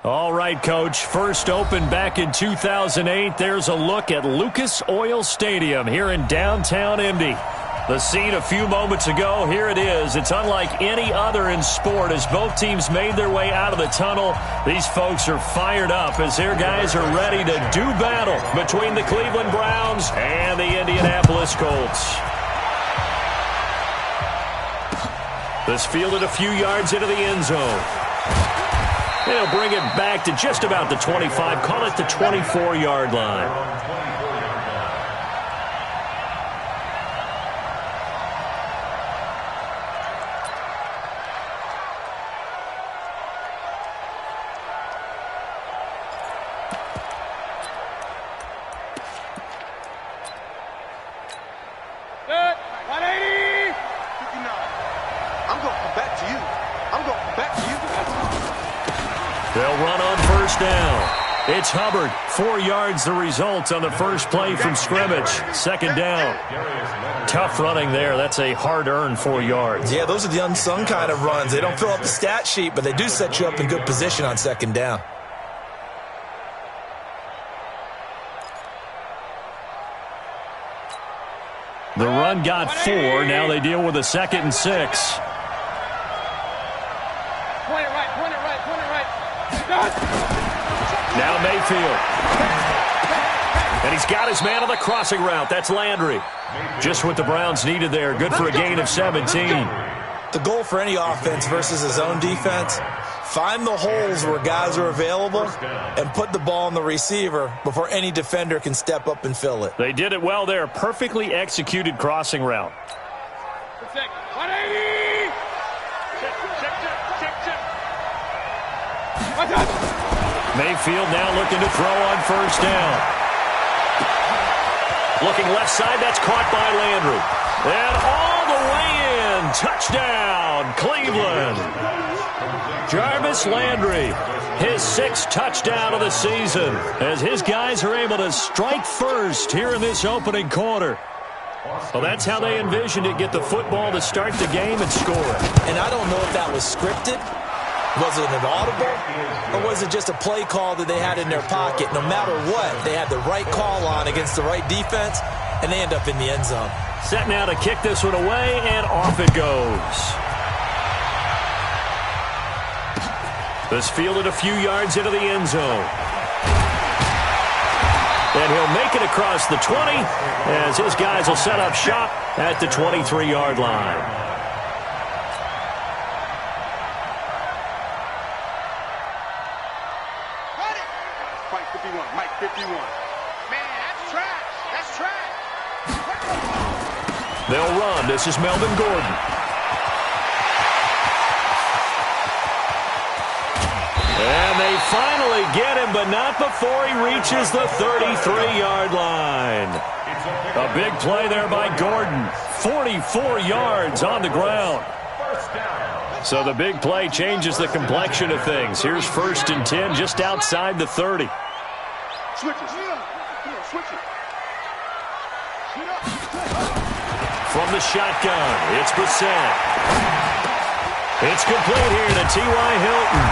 All right, Coach. First opened back in 2008. There's a look at Lucas Oil Stadium here in downtown Indy. The scene a few moments ago, here it is. It's unlike any other in sport as both teams made their way out of the tunnel. These folks are fired up as their guys are ready to do battle between the Cleveland Browns and the Indianapolis Colts. This fielded a few yards into the end zone. They'll bring it back to just about the 25, call it the 24-yard line. They'll run on first down. It's Hubbard. 4 yards the result on the first play from scrimmage. Second down. Tough running there. That's a hard-earned 4 yards. Yeah, those are the unsung kind of runs. They don't fill up the stat sheet, but they do set you up in good position on second down. The run got 4. Now they deal with a 2nd and 6. Now Mayfield. And he's got his man on the crossing route. That's Landry. Just what the Browns needed there. Good for a gain of 17. The goal for any offense versus his own defense, find the holes where guys are available and put the ball on the receiver before any defender can step up and fill it. They did it well there. Perfectly executed crossing route. Mayfield now looking to throw on first down. Looking left side, that's caught by Landry. And all the way in. Touchdown, Cleveland. Jarvis Landry, his 6th touchdown of the season, as his guys are able to strike first here in this opening quarter. Well, that's how they envisioned it, get the football to start the game and score it. And I don't know if that was scripted. Was it an audible, or was it just a play call that they had in their pocket? No matter what, they had the right call on against the right defense, and they end up in the end zone. Set now to kick this one away, and off it goes. This fielded a few yards into the end zone. And he'll make it across the 20, as his guys will set up shop at the 23-yard line. They'll run. This is Melvin Gordon. And they finally get him, but not before he reaches the 33-yard line. A big play there by Gordon. 44 yards on the ground. So the big play changes the complexion of things. Here's 1st and 10 just outside the 30. From the shotgun, it's Brissett. It's complete here to T.Y. Hilton.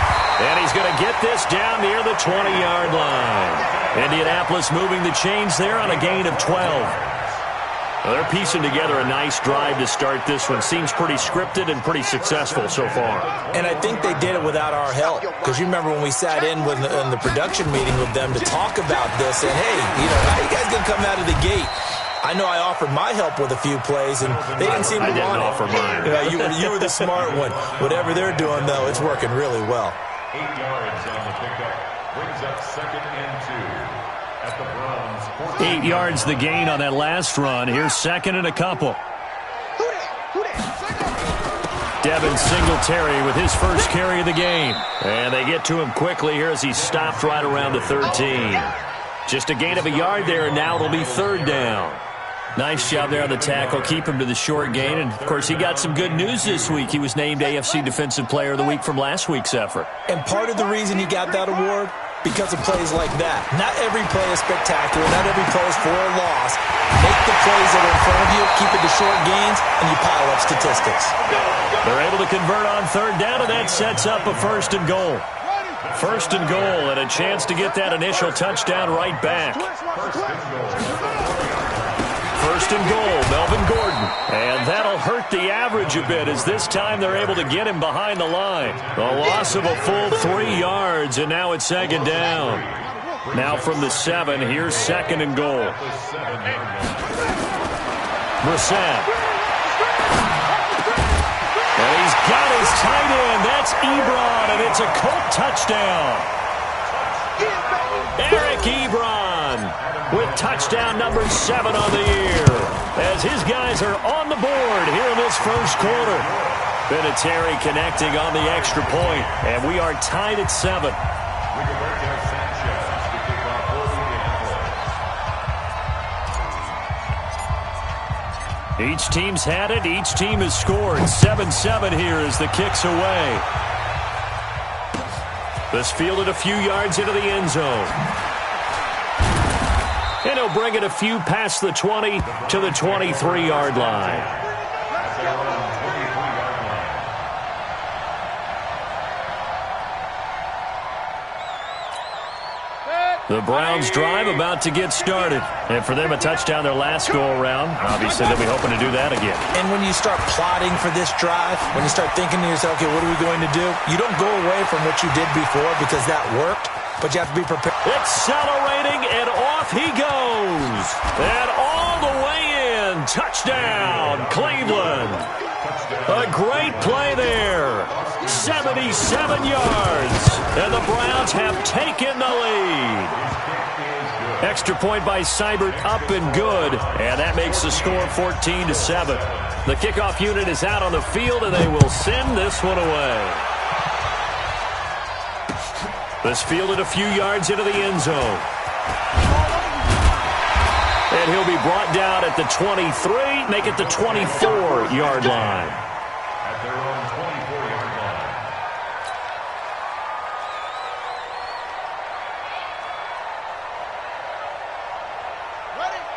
And he's going to get this down near the 20-yard line. Indianapolis moving the chains there on a gain of 12. Well, they're piecing together a nice drive to start this one. Seems pretty scripted and pretty successful so far. And I think they did it without our help. Because you remember when we sat in the production meeting with them to talk about this. And, hey, how are you guys going to come out of the gate? I know I offered my help with a few plays, and they didn't seem to want it. I didn't offer mine. You were the smart one. Whatever they're doing, though, it's working really well. 8 yards on the pickup. Brings up 2nd and 2 at the Browns. 8 yards the gain on that last run. Here's 2nd and a couple. Devin Singletary with his first carry of the game. And they get to him quickly here as he stopped right around the 13. Just a gain of a yard there, and now it'll be 3rd down. Nice job there on the tackle. Keep him to the short gain. And, of course, he got some good news this week. He was named AFC Defensive Player of the Week from last week's effort. And part of the reason he got that award, because of plays like that. Not every play is spectacular. Not every play is for a loss. Make the plays that are in front of you, keep it to short gains, and you pile up statistics. They're able to convert on 3rd down, and that sets up a 1st and goal. First and goal, and a chance to get that initial touchdown right back. First and goal, Melvin Gordon. And that'll hurt the average a bit, as this time they're able to get him behind the line. A loss of a full 3 yards, and now it's second down. Now from the 7, here's second and goal. Brissett. And he's got his tight end. That's Ebron, and it's a Colt touchdown. Eric Ebron with touchdown number 7 on the year, as his guys are on the board here in this first quarter. Vinatieri connecting on the extra point, and we are tied at 7. Each team's had it. Each team has scored. 7-7 here as the kick's away. This fielded a few yards into the end zone. And he'll bring it a few past the 20 to the 23-yard line. The Browns drive about to get started. And for them, a touchdown their last go-around. Obviously, they'll be hoping to do that again. And when you start plotting for this drive, when you start thinking to yourself, okay, what are we going to do? You don't go away from what you did before because that worked, but you have to be prepared. Accelerating, and off he goes. And all the way in. Touchdown, Cleveland. A great play there. 77 yards. And the Browns have taken the lead. Extra point by Seibert, up and good. And that makes the score 14-7. The kickoff unit is out on the field, and they will send this one away. This fielded a few yards into the end zone. And he'll be brought down at the 23, make it the 24-yard line. At their own 24-yard line.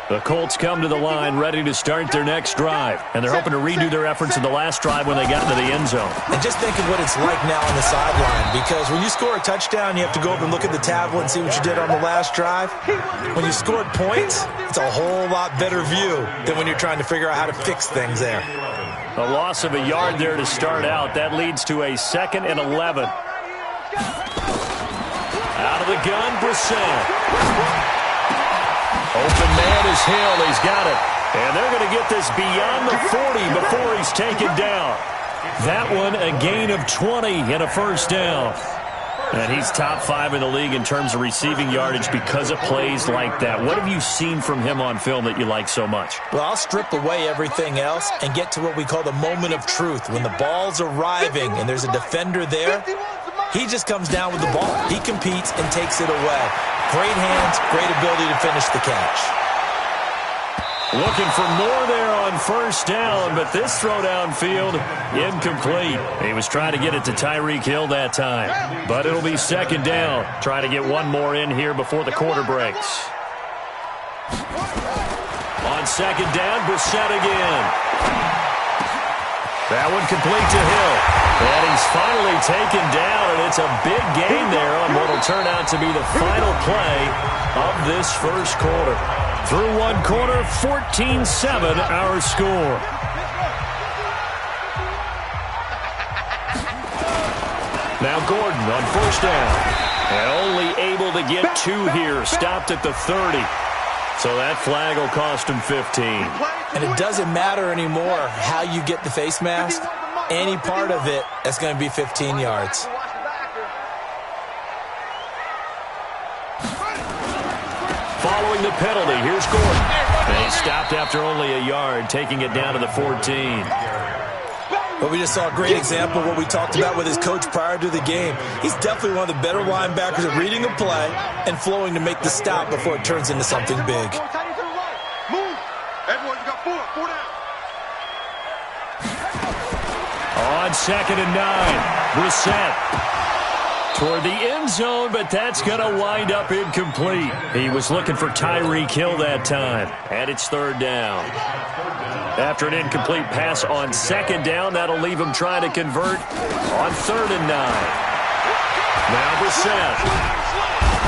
The Colts come to the line ready to start their next drive. And they're hoping to redo their efforts in the last drive when they got into the end zone. And just think of what it's like now on the sideline, because when you score a touchdown, you have to go up and look at the tablet and see what you did on the last drive. When you scored points, it's a whole lot better view than when you're trying to figure out how to fix things there. A loss of a yard there to start out. That leads to a 2nd and 11. Out of the gun, Brissett. Open man is Hill. He's got it. And they're going to get this beyond the 40 before he's taken down. That one, a gain of 20 and a first down. And he's top 5 in the league in terms of receiving yardage because of plays like that. What have you seen from him on film that you like so much? Well, I'll strip away everything else and get to what we call the moment of truth. When the ball's arriving and there's a defender there, he just comes down with the ball. He competes and takes it away. Great hands, great ability to finish the catch. Looking for more there on first down, but this throw downfield, incomplete. He was trying to get it to Tyreek Hill that time, but it'll be second down. Try to get one more in here before the quarter breaks. On second down, Brissett again. That one complete to Hill. And he's finally taken down, and it's a big gain there on what will turn out to be the final play of this first quarter. Through one quarter, 14-7 our score. Now Gordon on first down. And only able to get 2 here. Stopped at the 30. So that flag will cost him 15. And it doesn't matter anymore how you get the face mask. Any part of it, that's going to be 15 yards. Following the penalty, here's Gordon. And he stopped after only a yard, taking it down to the 14. But we just saw a great example of what we talked about with his coach prior to the game. He's definitely one of the better linebackers at reading a play and flowing to make the stop before it turns into something big. On 2nd and 9, Brissett toward the end zone, but that's going to wind up incomplete. He was looking for Tyreek Hill that time, and it's third down. After an incomplete pass on second down, that'll leave him trying to convert on 3rd and 9. Now Brissett.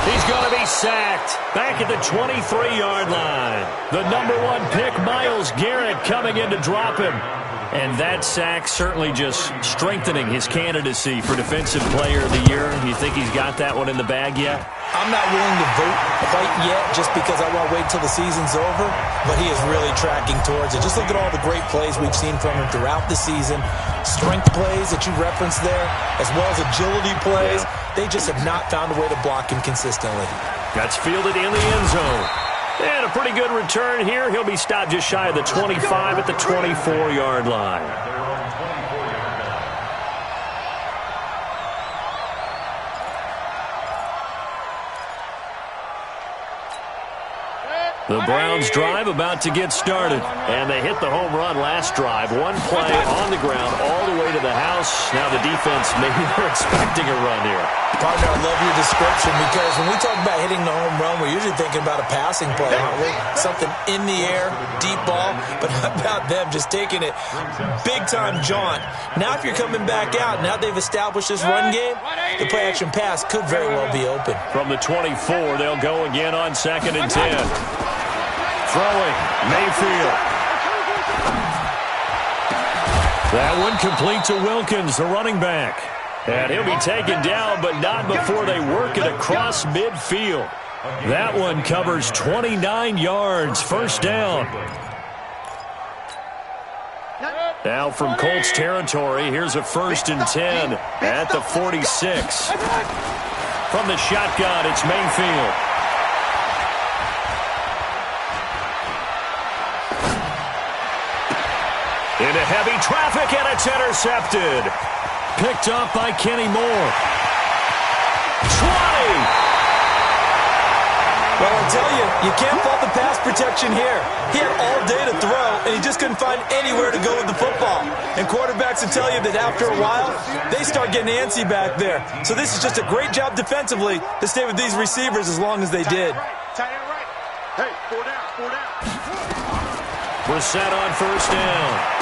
He's going to be sacked back at the 23-yard line. The #1 pick, Myles Garrett, coming in to drop him. And that sack certainly just strengthening his candidacy for Defensive Player of the Year. You think he's got that one in the bag yet? I'm not willing to vote quite yet just because I want to wait till the season's over, but he is really tracking towards it. Just look at all the great plays we've seen from him throughout the season. Strength plays that you referenced there, as well as agility plays. They just have not found a way to block him consistently. That's fielded in the end zone. And a pretty good return here. He'll be stopped just shy of the 25 at the 24-yard line. The Browns drive about to get started. And they hit the home run last drive. One play on the ground all the way to the house. Now the defense, maybe they're expecting a run here. Partner, I love your description because when we talk about hitting the home run, we're usually thinking about a passing play, aren't we? Something in the air, deep ball. But how about them just taking it big-time jaunt? Now if you're coming back out, now they've established this run game, the play-action pass could very well be open. From the 24, they'll go again on 2nd and 10. Throwing, Mayfield. That one complete to Wilkins, the running back. And he'll be taken down, but not before they work it across midfield. That one covers 29 yards, first down. Now from Colts territory, here's a 1st and 10 at the 46. From the shotgun, it's Mayfield. Into heavy traffic, and it's intercepted. Picked up by Kenny Moore. 20! Well, I'll tell you, you can't fault the pass protection here. He had all day to throw, and he just couldn't find anywhere to go with the football. And quarterbacks will tell you that after a while, they start getting antsy back there. So this is just a great job defensively to stay with these receivers as long as they did. Hey, 4 down, 4 down. Brissett on 1st down.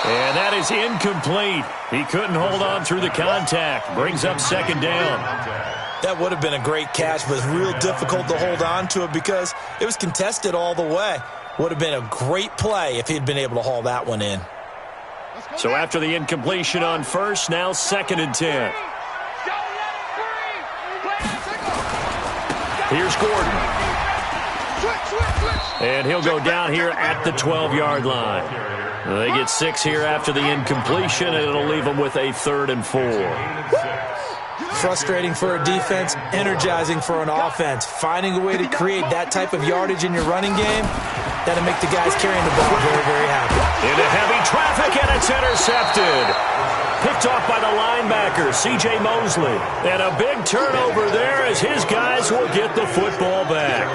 And that is incomplete. He couldn't hold on through the contact. Brings up 2nd down. That would have been a great catch, but it's real difficult to hold on to it because it was contested all the way. Would have been a great play if he'd been able to haul that one in. So after the incompletion on 1st, now 2nd and 10. Here's Gordon. And he'll go down here at the 12-yard line. They get 6 here after the incompletion, and it'll leave them with a 3rd and 4. Frustrating for a defense, energizing for an offense. Finding a way to create that type of yardage in your running game, that'll make the guys carrying the ball very, very happy. Into heavy traffic, and it's intercepted. Picked off by the linebacker, C.J. Mosley. And a big turnover there as his guys will get the football back.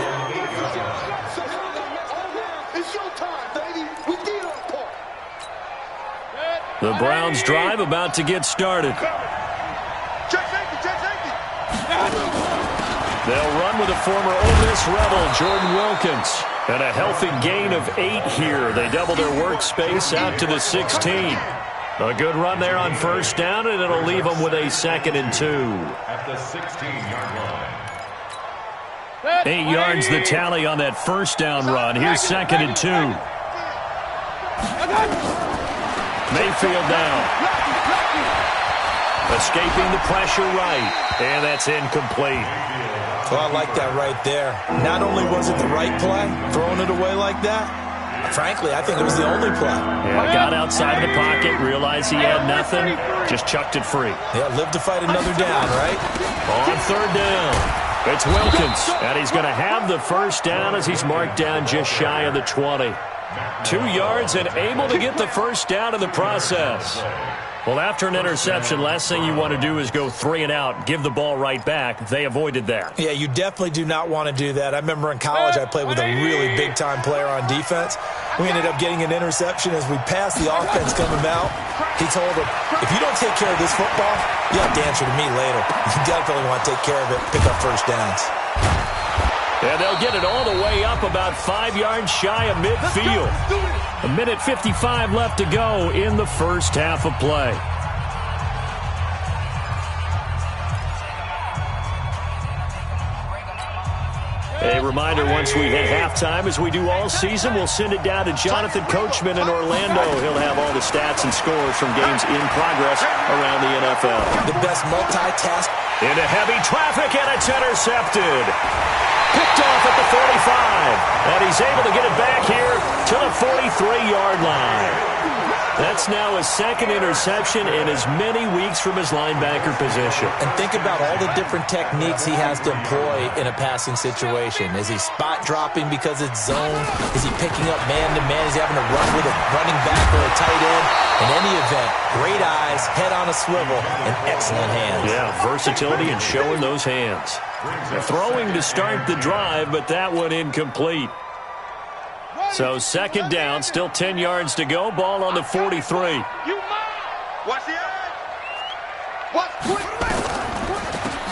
The Browns drive about to get started. They'll run with a former Ole Miss Rebel, Jordan Wilkins. And a healthy gain of 8 here. They double their workspace out to the 16. A good run there on 1st down, and it'll leave them with a 2nd and 2. At the 16-yard line. 8 yards the tally on that 1st down run. Here's 2nd and 2. Mayfield now. Escaping the pressure right. And that's incomplete. Well, I like that right there. Not only was it the right play, throwing it away like that, frankly, I think it was the only play. Yeah, got outside of the pocket, realized he had nothing, just chucked it free. Yeah, live to fight another down, right? On 3rd down, it's Wilkins. And he's going to have the 1st down as he's marked down just shy of the 20. 2 yards and able to get the 1st down in the process. Well, after an interception, last thing you want to do is go 3 and out, give the ball right back. They avoided that. Yeah, you definitely do not want to do that. I remember in college I played with a really big-time player on defense. We ended up getting an interception as we passed the offense coming out. He told him, if you don't take care of this football, you have to answer to me later. You definitely want to take care of it, pick up 1st downs. And they'll get it all the way up about 5 yards shy of midfield. 1:55 left to go in the 1st half of play. A reminder, once we hit halftime, as we do all season, we'll send it down to Jonathan Coachman in Orlando. He'll have all the stats and scores from games in progress around the NFL. The best multitask. Into heavy traffic, and it's intercepted. Picked off at the 45, and he's able to get it back here to the 43-yard line. That's now his second interception in as many weeks from his linebacker position. And think about all the different techniques he has to employ in a passing situation. Is he spot dropping because it's zone? Is he picking up man-to-man? Is he having to run with a running back or a tight end? In any event, great eyes, head on a swivel, and excellent hands. Yeah, versatility and showing those hands. Throwing to start the drive, but that one incomplete. So second down, still 10 yards to go. Ball on the 43. Watch the edge.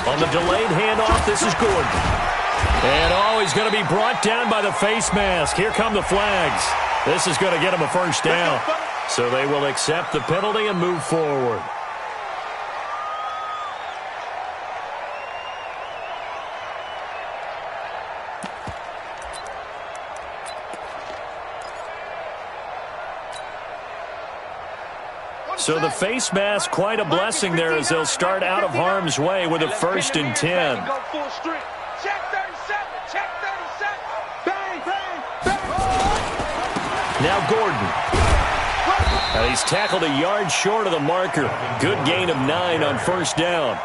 On the delayed handoff, this is Gordon. And he's going to be brought down by the face mask. Here come the flags. This is going to get him a first down. So they will accept the penalty and move forward. So the face mask, quite a blessing there as they'll start out of harm's way with a 1st and 10. Check 37. Check 37. Bang, bang, bang. Now Gordon. He's tackled a yard short of the marker. Good gain of 9 on 1st down.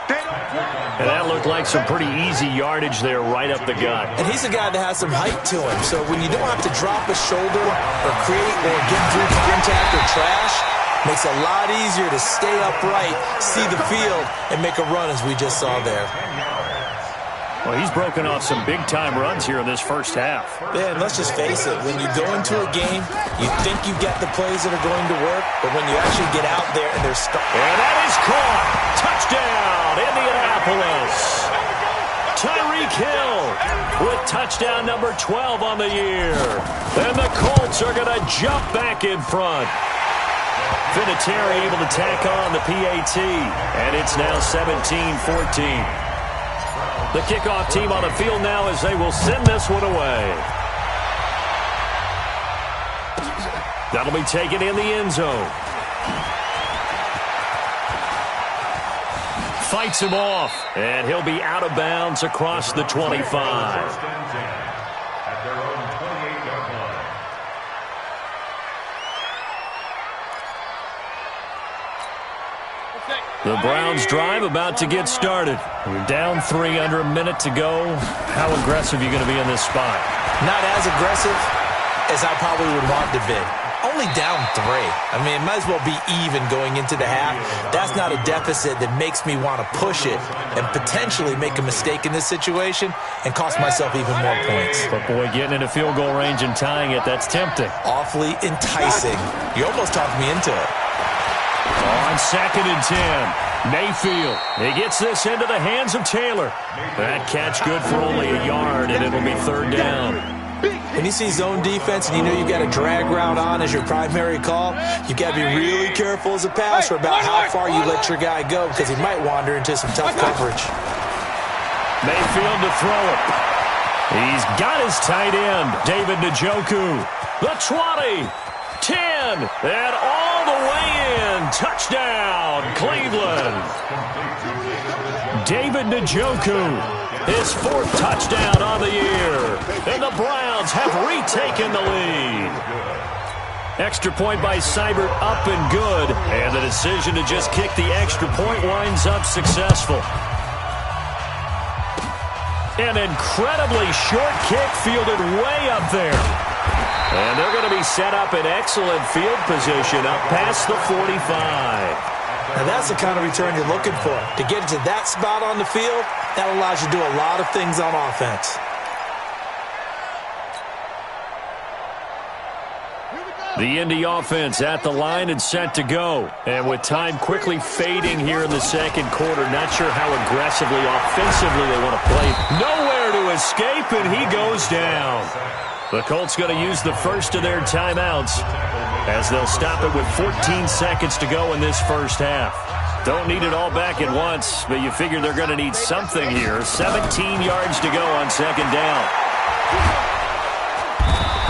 And that looked like some pretty easy yardage there right up the gut. And he's a guy that has some height to him. So when you don't have to drop a shoulder or create or get through contact or trash, makes it a lot easier to stay upright, see the field, and make a run as we just saw there. Well, he's broken off some big-time runs here in this first half. Yeah, and let's just face it. When you go into a game, you think you get the plays that are going to work, but when you actually get out there and they're stuck. And that is caught. Touchdown, Indianapolis. Tyreek Hill with touchdown number 12 on the year. And the Colts are going to jump back in front. Vinatieri able to tack on the PAT, and it's now 17-14. The kickoff team on the field now as they will send this one away. That'll be taken in the end zone. Fights him off, and he'll be out of bounds across the 25. The Browns drive about to get started. We're down 3 under a minute to go. How aggressive are you going to be in this spot? Not as aggressive as I probably would want to be. Only down 3. I mean, it might as well be even going into the half. That's not a deficit that makes me want to push it and potentially make a mistake in this situation and cost myself even more points. But, boy, getting into field goal range and tying it, that's tempting. Awfully enticing. You almost talked me into it. On 2nd and 10, Mayfield. He gets this into the hands of Taylor. That catch good for only a yard, and it'll be 3rd down. When you see zone defense and you know you've got a drag route on as your primary call, you've got to be really careful as a passer about how far you let your guy go because he might wander into some tough coverage. Mayfield to throw it. He's got his tight end, David Njoku. The 20, 10, and all the way in. Touchdown, Cleveland. David Njoku. His 4th touchdown on the year. And the Browns have retaken the lead. Extra point by Seibert up and good. And the decision to just kick the extra point winds up successful. An incredibly short kick fielded way up there. And they're going to be set up in excellent field position up past the 45. Now that's the kind of return you're looking for. To get into that spot on the field, that allows you to do a lot of things on offense. The Indy offense at the line and set to go. And with time quickly fading here in the second quarter, not sure how aggressively, offensively they want to play. Nowhere to escape, and he goes down. The Colts going to use the first of their timeouts as they'll stop it with 14 seconds to go in this first half. Don't need it all back at once, but you figure they're going to need something here. 17 yards to go on 2nd down.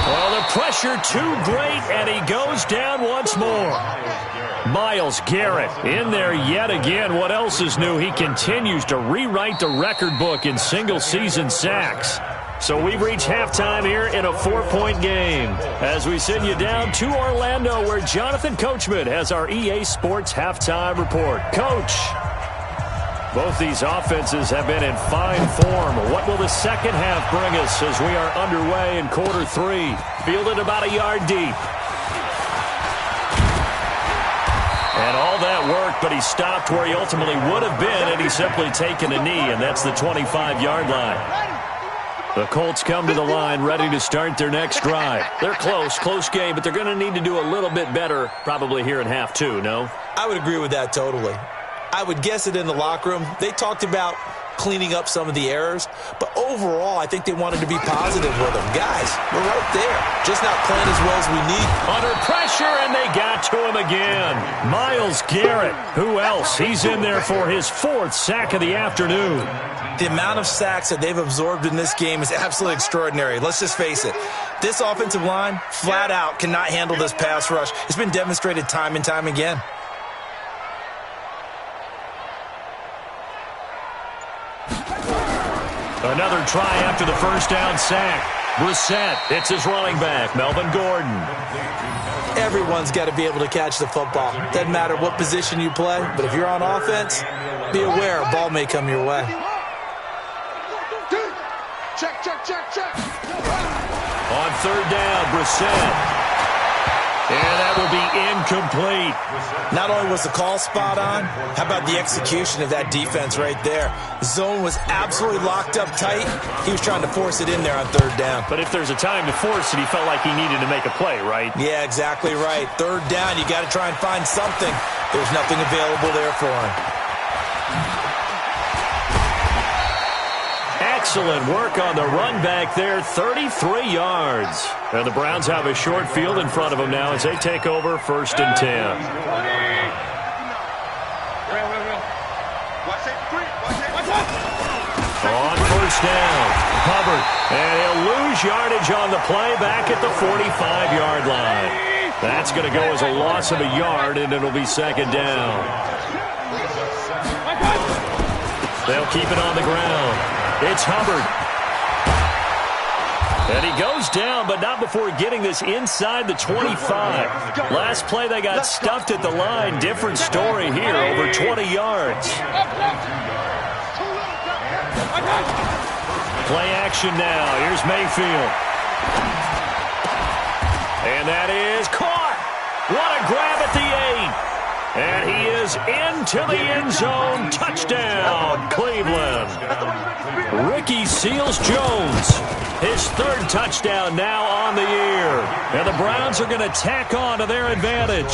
Well, the pressure too great, and he goes down once more. Myles Garrett in there yet again. What else is new? He continues to rewrite the record book in single-season sacks. So we've reached halftime here in a 4-point game as we send you down to Orlando, where Jonathan Coachman has our EA Sports halftime report. Coach, both these offenses have been in fine form. What will the second half bring us as we are underway in quarter 3? Fielded about a yard deep. And all that work, but he stopped where he ultimately would have been, and he's simply taken a knee, and that's the 25-yard line. The Colts come to the line ready to start their next drive. They're close game, but they're going to need to do a little bit better probably here in half 2, no? I would agree with that totally. I would guess it in the locker room. They talked about cleaning up some of the errors, but overall, I think they wanted to be positive with them. Guys, we're right there, just not playing as well as we need. Under pressure, and they got to him again. Myles Garrett, who else? He's in there for his 4th sack of the afternoon. The amount of sacks that they've absorbed in this game is absolutely extraordinary. Let's just face it. This offensive line, flat out, cannot handle this pass rush. It's been demonstrated time and time again. Another try after the first down sack. Brissett hits his running back, Melvin Gordon. Everyone's got to be able to catch the football. Doesn't matter what position you play, but if you're on offense, be aware a ball may come your way. Check. On third down, Brissett. And that will be incomplete. Not only was the call spot on, how about the execution of that defense right there? The zone was absolutely locked up tight. He was trying to force it in there on third down. But if there's a time to force it, he felt like he needed to make a play, right? Yeah, exactly right. Third down, you got to try and find something. There's nothing available there for him. Excellent work on the run back there, 33 yards. And the Browns have a short field in front of them now as they take over 1st and 10. On first down, Hubbard, and he'll lose yardage on the play back at the 45-yard line. That's going to go as a loss of a yard, and it'll be 2nd down. They'll keep it on the ground. It's Hubbard. And he goes down, but not before getting this inside the 25. Last play, they got stuffed at the line. Different story here, over 20 yards. Play action now. Here's Mayfield. And that is caught. What a grab at the 8. And he is into the end zone. Touchdown, Cleveland. Ricky Seals-Jones, his 3rd touchdown now on the year. And the Browns are going to tack on to their advantage.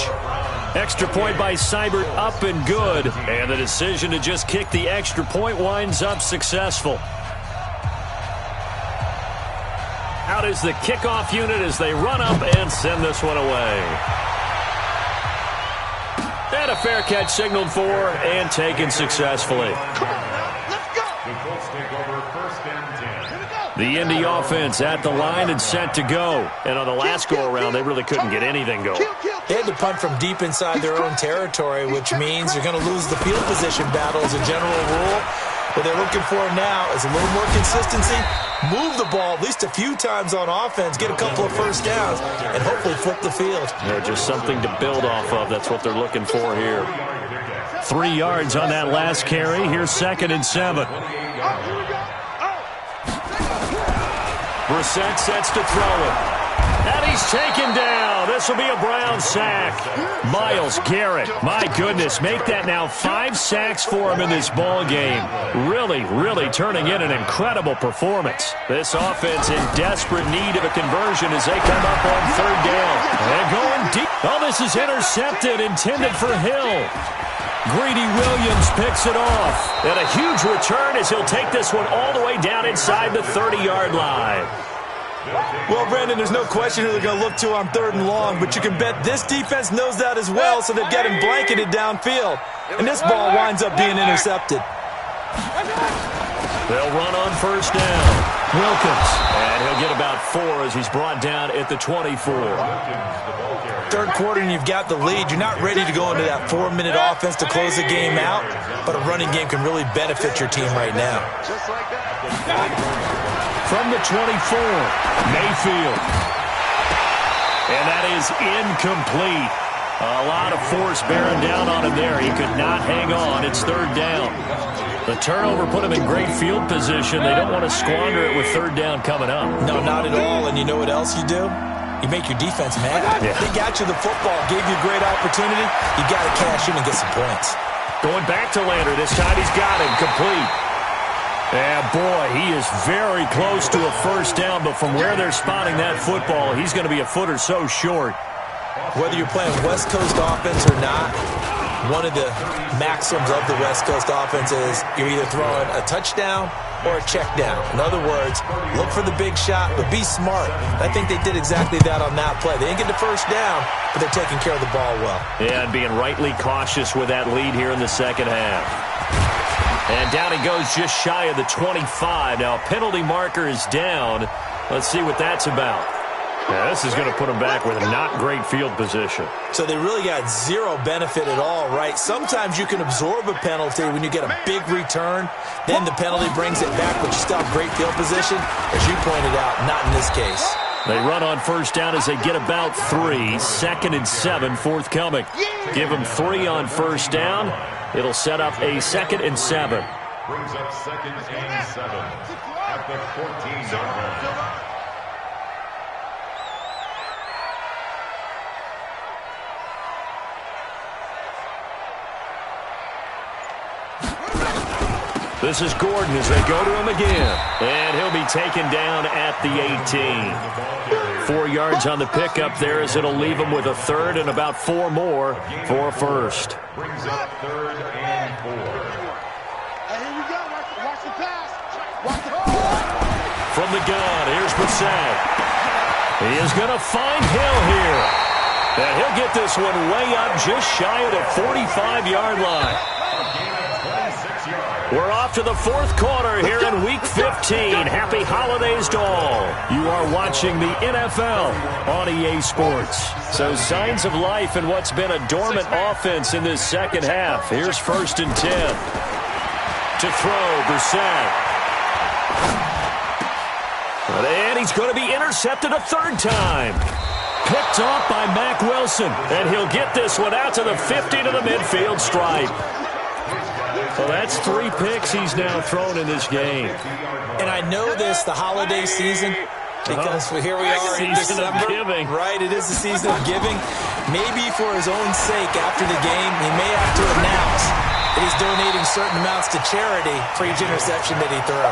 Extra point by Seibert, up and good. And the decision to just kick the extra point winds up successful. Out is the kickoff unit as they run up and send this one away. And a fair catch signaled for and taken successfully. The Indy offense at the line and set to go. And on the last go-around, they really couldn't get anything going. They had to punt from deep inside their own territory, which means you're going to lose the field position battle as a general rule. What they're looking for now is a little more consistency, move the ball at least a few times on offense, get a couple of first downs, and hopefully flip the field. Yeah, just something to build off of. That's what they're looking for here. 3 yards on that last carry. Here's 2nd and 7. Brissett sets to throw it. And he's taken down. This will be a Brown sack. Myles Garrett, my goodness, make that now 5 sacks for him in this ball game. Really turning in an incredible performance. This offense in desperate need of a conversion as they come up on 3rd down. And going deep. Oh, this is intercepted, intended for Hill. Greedy Williams picks it off. And a huge return as he'll take this one all the way down inside the 30-yard line. Well, Brandon, there's no question who they're going to look to on 3rd and long, but you can bet this defense knows that as well, so they've got him blanketed downfield. And this ball winds up being intercepted. They'll run on 1st down. Wilkins. And he'll get about 4 as he's brought down at the 24. Third quarter and you've got the lead. You're not ready to go into that 4-minute offense to close the game out, but a running game can really benefit your team right now. From the 24, Mayfield. And that is incomplete. A lot of force bearing down on him there. He could not hang on. It's third down. The turnover put him in great field position. They don't want to squander it with third down coming up. No, not at all. And you know what else you do? You make your defense mad. Yeah. They got you the football, gave you a great opportunity. You got to cash in and get some points. Going back to Lander. This time he's got him complete. And boy, he is very close to a first down, but from where they're spotting that football, he's going to be a foot or so short. Whether you're playing West Coast offense or not, one of the maxims of the West Coast offense is you're either throwing a touchdown or a check down. In other words, look for the big shot, but be smart. I think they did exactly that on that play. They didn't get the first down, but they're taking care of the ball well. Yeah, and being rightly cautious with that lead here in the second half. And down he goes just shy of the 25. Now, a penalty marker is down. Let's see what that's about. Yeah, this is going to put them back with a not great field position. So they really got zero benefit at all, right? Sometimes you can absorb a penalty when you get a big return. Then the penalty brings it back, but you still have great field position. As you pointed out, not in this case. They run on first down as they get about 3. Second and 7 forthcoming. Give them 3 on first down. It'll set up a 2nd and 7. Brings up 2nd and 7 at the 14-yard line. This is Gordon as they go to him again. And he'll be taken down at the 18. 4 yards on the pickup there as it'll leave him with a third and about 4 more for a first. Brings up 3rd and 4. Hey, here we go. Watch the pass. Watch the pass. From the gun, here's Brissett. He is going to find Hill here. And he'll get this one way up just shy of the 45-yard line. We're off to the 4th quarter here in Week 15. Happy holidays to all. You are watching the NFL on EA Sports. So signs of life in what's been a dormant offense in this second half. Here's 1st and 10. To throw, Brissett. And he's going to be intercepted a 3rd time. Picked off by Mack Wilson. And he'll get this one out to the 50 to the midfield stripe. So that's 3 picks he's now thrown in this game. And I know this, the holiday season, because here we are in Season December. of giving. Right, it is the season of giving. Maybe for his own sake after the game, he may have to announce that he's donating certain amounts to charity for each interception that he threw.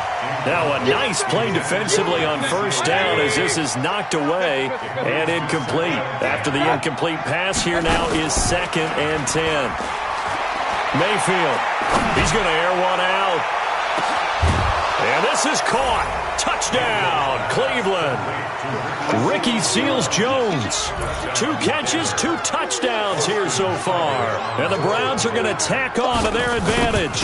Now a nice play defensively on first down as this is knocked away and incomplete. After the incomplete pass, here now is 2nd and 10. Mayfield, he's going to air one out. And this is caught. Touchdown, Cleveland. Ricky Seals-Jones. 2 catches, 2 touchdowns here so far. And the Browns are going to tack on to their advantage.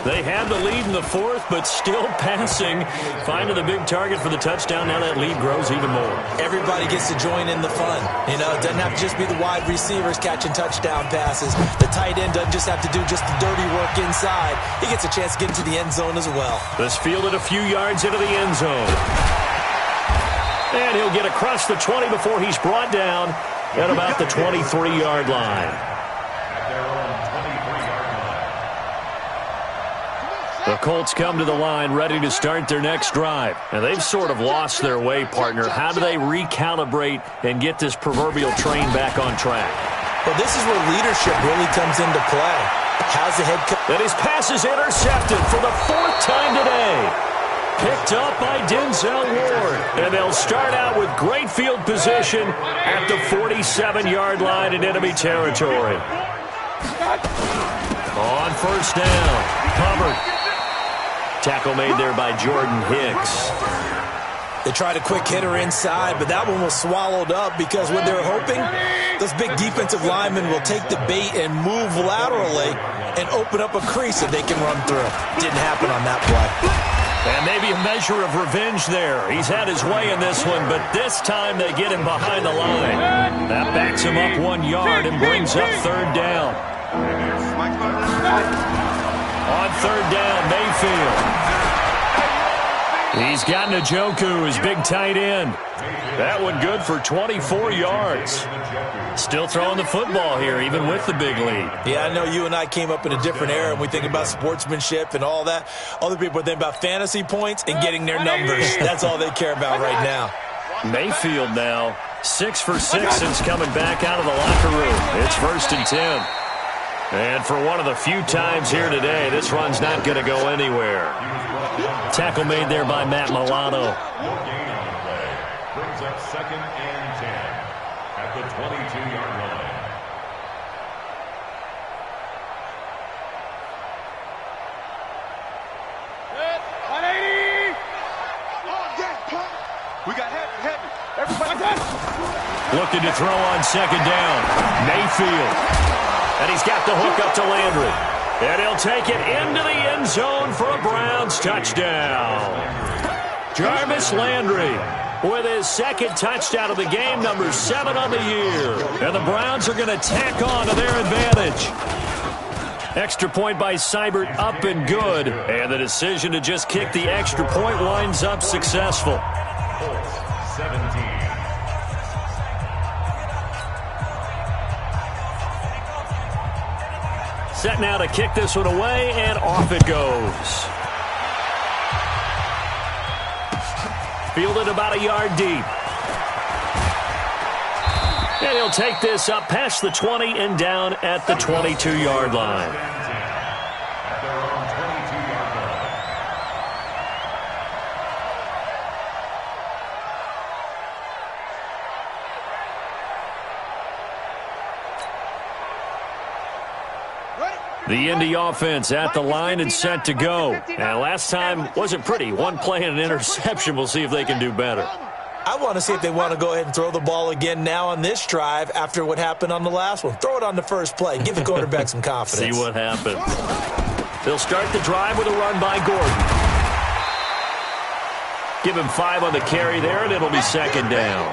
They had the lead in the 4th, but still passing. Finding the big target for the touchdown. Now that lead grows even more. Everybody gets to join in the fun. You know, it doesn't have to just be the wide receivers catching touchdown passes. The tight end doesn't just have to do just the dirty work inside. He gets a chance to get into the end zone as well. This fielded a few yards into the end zone. And he'll get across the 20 before he's brought down at about the 23-yard line. The Colts come to the line ready to start their next drive. And they've sort of lost their way, partner. How do they recalibrate and get this proverbial train back on track? Well, this is where leadership really comes into play. How's the head coach? And his pass is intercepted for the 4th time today. Picked up by Denzel Ward. And they'll start out with great field position at the 47-yard line in enemy territory. On first down, Hubbard. Tackle made there by Jordan Hicks. They tried a quick hitter inside, but that one was swallowed up because what they're hoping, those big defensive linemen will take the bait and move laterally and open up a crease that they can run through. Didn't happen on that play. And maybe a measure of revenge there. He's had his way in this one, but this time they get him behind the line. That backs him up 1 yard and brings up third down. On third down, Mayfield. He's got Njoku, his big tight end. That one good for 24 yards. Still throwing the football here, even with the big lead. Yeah, I know you and I came up in a different era, and we think about sportsmanship and all that. Other people are thinking about fantasy points and getting their numbers. That's all they care about right now. Mayfield now, 6 for 6 since coming back out of the locker room. It's 1st and 10. And for one of the few times here today, this run's not going to go anywhere. Tackle made there by Matt Milano. Brings up 2nd and 10 at the 22-yard line. We got heavy. Everybody done. Looking to throw on 2nd down. Mayfield. And he's got the hook up to Landry. And he'll take it into the end zone for a Browns touchdown. Jarvis Landry with his 2nd touchdown of the game, number 7 on the year. And the Browns are going to tack on to their advantage. Extra point by Seibert up and good. And the decision to just kick the extra point winds up successful. 17. Set now to kick this one away, and off it goes. Fielded about a yard deep. And he'll take this up past the 20 and down at the 22-yard line. At their own 22-yard line. The Indy offense at the line and set to go. And last time wasn't pretty. One play and an interception. We'll see if they can do better. I want to see if they want to go ahead and throw the ball again now on this drive after what happened on the last one. Throw it on the first play. Give the quarterback some confidence. See what happens. They'll start the drive with a run by Gordon. Give him 5 on the carry there, and it'll be 2nd down.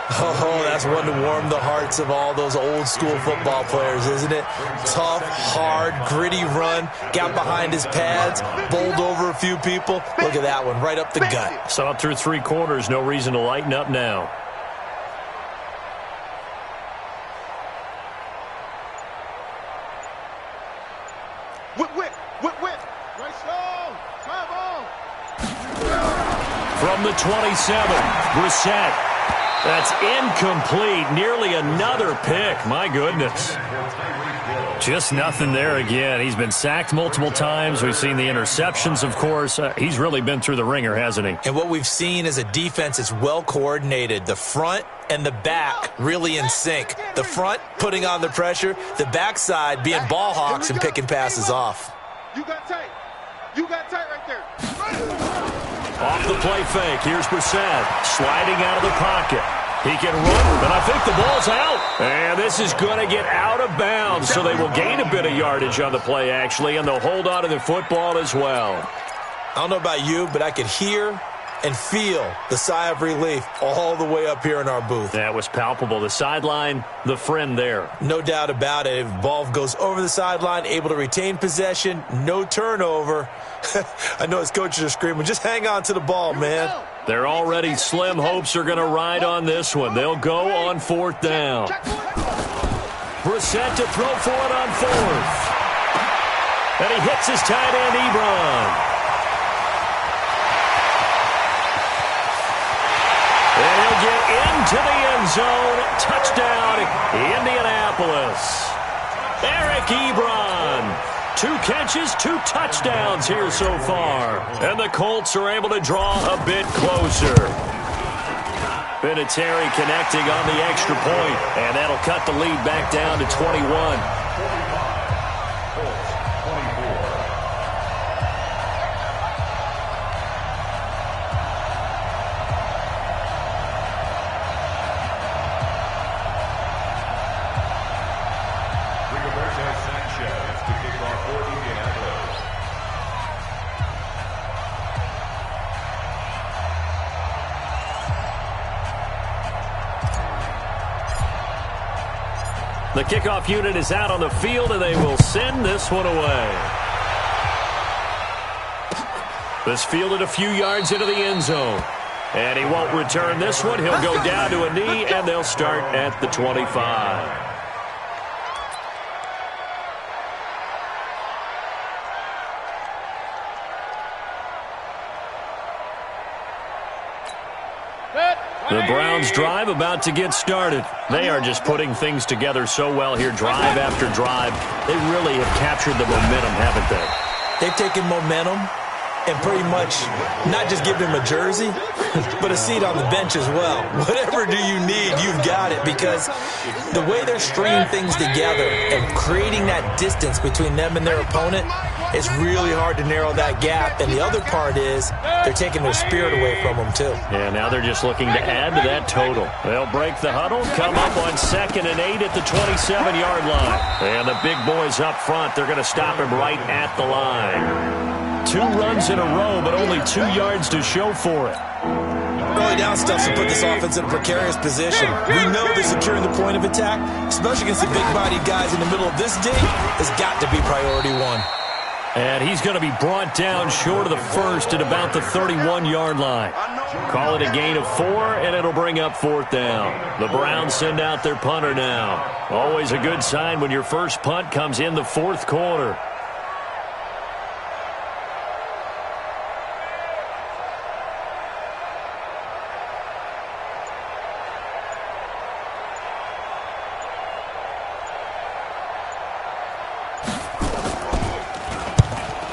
Oh, that's one to warm the hearts of all those old-school football players, isn't it? Tough, hard, gritty run, got behind his pads, bowled over a few people. Look at that one, right up the gut. So up through 3 quarters, no reason to lighten up now. Whip. Right on. Drive on. From the 27, Brissett. That's incomplete. Nearly another pick. My goodness. Just nothing there again. He's been sacked multiple times. We've seen the interceptions, of course. He's really been through the ringer, hasn't he? And what we've seen is a defense that's well coordinated. The front and the back really in sync. The front putting on the pressure. The backside being ball hawks and picking passes off. You got tight. Right there. Off the play fake. Here's Brissett sliding out of the pocket. He can run, but I think the ball's out. And this is going to get out of bounds, so they will gain a bit of yardage on the play, actually, and they'll hold on to the football as well. I don't know about you, but I could hear and feel the sigh of relief all the way up here in our booth. That was palpable. The sideline, the friend there. No doubt about it. If ball goes over the sideline, able to retain possession, no turnover. I know his coaches are screaming, just hang on to the ball, man. Their already slim hopes are going to ride on this one. They'll go on 4th down. Brissett to throw for it on 4th. And he hits his tight end, Ebron. And he'll get into the end zone. Touchdown, Indianapolis. Eric Ebron. 2 catches, 2 touchdowns here so far. And the Colts are able to draw a bit closer. Vinatieri connecting on the extra point, and that'll cut the lead back down to 21. The kickoff unit is out on the field, and they will send this one away. This fielded a few yards into the end zone. And he won't return this one. He'll go down to a knee, and they'll start at the 25. The Browns' drive about to get started. They are just putting things together so well here, drive after drive. They really have captured the momentum, haven't they? They've taken momentum and pretty much not just given him a jersey, but a seat on the bench as well. Whatever do you need, you've got it, because the way they're stringing things together and creating that distance between them and their opponent, it's really hard to narrow that gap. And the other part is they're taking their spirit away from them, too. Yeah, now they're just looking to add to that total. They'll break the huddle, come up on 2nd and 8 at the 27-yard line. And the big boys up front, they're going to stop him right at the line. 2 runs in a row, but only 2 yards to show for it. Early down stuff to put this offense in a precarious position. We know that securing the point of attack, especially against the big-bodied guys in the middle of this dig, has got to be priority 1. And he's going to be brought down short of the first at about the 31-yard line. Call it a gain of 4, and it'll bring up 4th down. The Browns send out their punter now. Always a good sign when your first punt comes in the 4th quarter.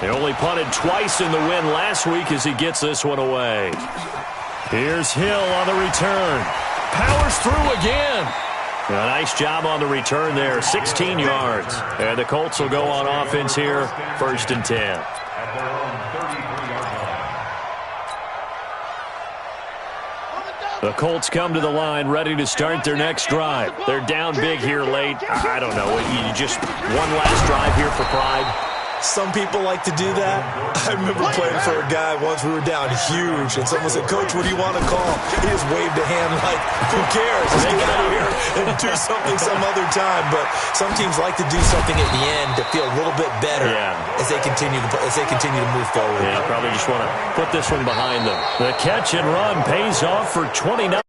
They only punted twice in the win last week as he gets this one away. Here's Hill on the return. Powers through again. A nice job on the return there, 16 yards. And the Colts will go on offense here, 1st and 10. At their own 33-yard line. The Colts come to the line ready to start their next drive. They're down big here late. I don't know. You just one last drive here for pride. Some people like to do that. I remember playing for a guy once. We were down huge, and someone said, "Coach, what do you want to call?" He just waved a hand like, "Who cares? Let's get out of here and do something some other time." But some teams like to do something at the end to feel a little bit better as they continue to move forward. Yeah, probably just want to put this one behind them. The catch and run pays off for 29